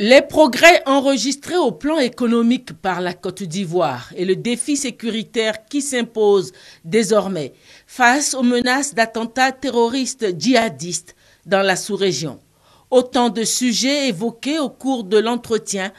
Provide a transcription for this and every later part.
Les progrès enregistrés au plan économique par la Côte d'Ivoire et le défi sécuritaire qui s'impose désormais face aux menaces d'attentats terroristes djihadistes dans la sous-région. Autant de sujets évoqués au cours de l'entretien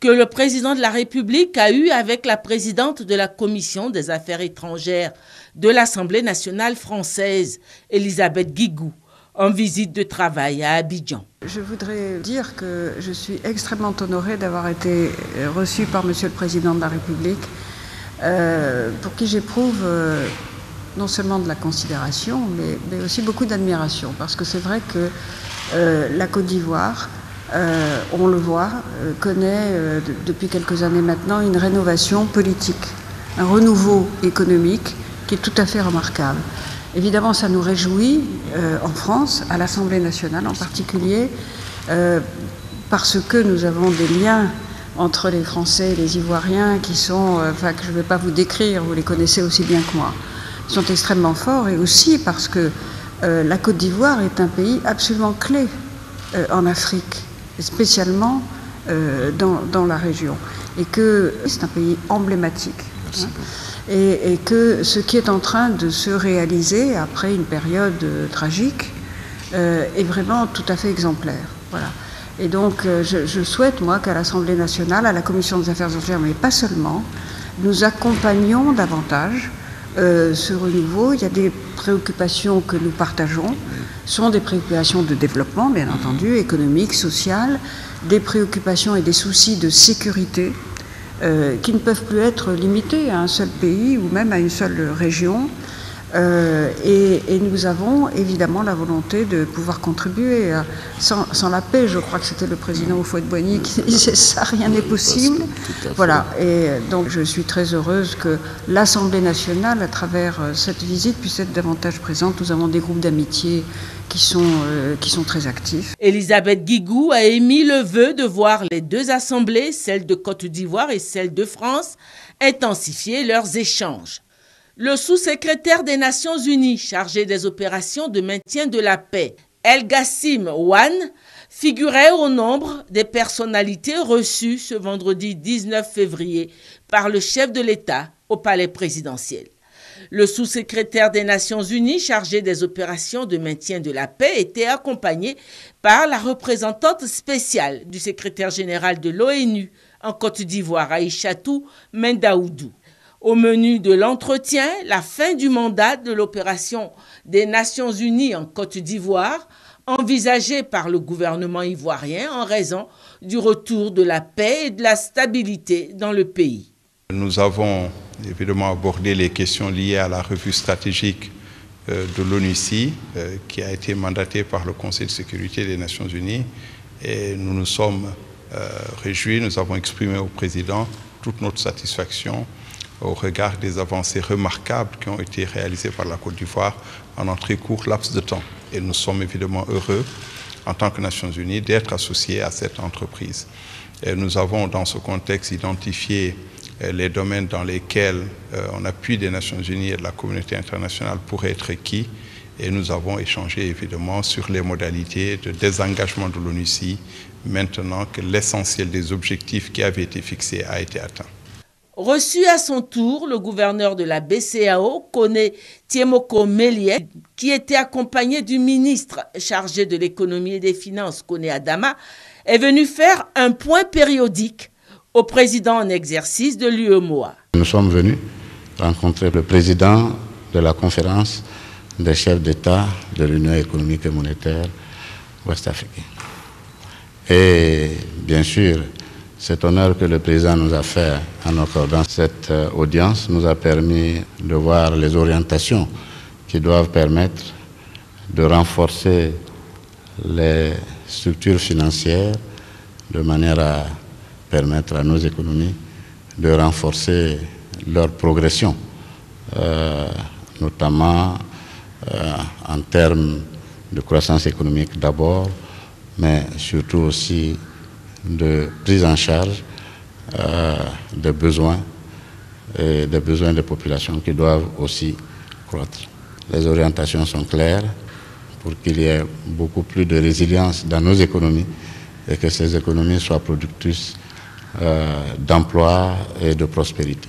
que le président de la République a eu avec la présidente de la Commission des Affaires étrangères de l'Assemblée nationale française, Elisabeth Guigou, en visite de travail à Abidjan. Je voudrais dire que je suis extrêmement honorée d'avoir été reçue par Monsieur le Président de la République, pour qui j'éprouve non seulement de la considération, mais aussi beaucoup d'admiration, parce que c'est vrai que la Côte d'Ivoire, on le voit, connaît depuis quelques années maintenant une rénovation politique, un renouveau économique qui est tout à fait remarquable. Évidemment, ça nous réjouit en France, à l'Assemblée nationale en particulier, parce que nous avons des liens entre les Français et les Ivoiriens qui sont, que je ne vais pas vous décrire, vous les connaissez aussi bien que moi, ils sont extrêmement forts, et aussi parce que la Côte d'Ivoire est un pays absolument clé en Afrique, spécialement dans la région, et que c'est un pays emblématique. Et que ce qui est en train de se réaliser après une période tragique est vraiment tout à fait exemplaire. Voilà. Et donc je souhaite, moi, qu'à l'Assemblée nationale, à la Commission des Affaires étrangères, mais pas seulement, nous accompagnions davantage ce renouveau. Il y a des préoccupations que nous partageons, sont des préoccupations de développement, bien entendu, économique, social, des préoccupations et des soucis de sécurité, qui ne peuvent plus être limités à un seul pays ou même à une seule région. Et nous avons évidemment la volonté de pouvoir contribuer. Sans la paix, je crois que c'était le président Houphouët-Boigny qui disait ça, rien n'est possible. Voilà, et donc je suis très heureuse que l'Assemblée nationale, à travers cette visite, puisse être davantage présente. Nous avons des groupes d'amitié qui sont très actifs. Elisabeth Guigou a émis le vœu de voir les deux assemblées, celle de Côte d'Ivoire et celle de France, intensifier leurs échanges. Le sous-secrétaire des Nations Unies chargé des opérations de maintien de la paix, El Gassim Ouane, figurait au nombre des personnalités reçues ce vendredi 19 février par le chef de l'État au palais présidentiel. Le sous-secrétaire des Nations Unies chargé des opérations de maintien de la paix était accompagné par la représentante spéciale du secrétaire général de l'ONU en Côte d'Ivoire, Aïchatou Mendaoudou. Au menu de l'entretien, la fin du mandat de l'opération des Nations Unies en Côte d'Ivoire, envisagée par le gouvernement ivoirien en raison du retour de la paix et de la stabilité dans le pays. Nous avons évidemment abordé les questions liées à la revue stratégique de l'ONUCI, qui a été mandatée par le Conseil de sécurité des Nations Unies. Et nous nous sommes réjouis, nous avons exprimé au président toute notre satisfaction au regard des avancées remarquables qui ont été réalisées par la Côte d'Ivoire en un très court laps de temps. Et nous sommes évidemment heureux, en tant que Nations Unies, d'être associés à cette entreprise. Et nous avons, dans ce contexte, identifié les domaines dans lesquels un appui des Nations Unies et de la communauté internationale pourrait être requis. Et nous avons échangé, évidemment, sur les modalités de désengagement de l'ONUCI, maintenant que l'essentiel des objectifs qui avaient été fixés a été atteint. Reçu à son tour, le gouverneur de la BCEAO, Kone Tiemoko Melie, qui était accompagné du ministre chargé de l'économie et des finances, Kone Adama, est venu faire un point périodique au président en exercice de l'UEMOA. Nous sommes venus rencontrer le président de la conférence des chefs d'État de l'Union économique et monétaire ouest-africaine. Et bien sûr, cet honneur que le président nous a fait en accordant cette audience nous a permis de voir les orientations qui doivent permettre de renforcer les structures financières de manière à permettre à nos économies de renforcer leur progression, notamment en termes de croissance économique d'abord, mais surtout aussi de prise en charge des besoins et des besoins des populations qui doivent aussi croître. Les orientations sont claires pour qu'il y ait beaucoup plus de résilience dans nos économies et que ces économies soient productrices d'emploi et de prospérité.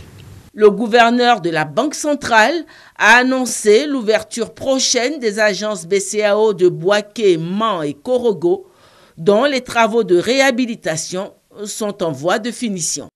Le gouverneur de la Banque centrale a annoncé l'ouverture prochaine des agences BCEAO de Bouaké, Mans et Korogo, dont les travaux de réhabilitation sont en voie de finition.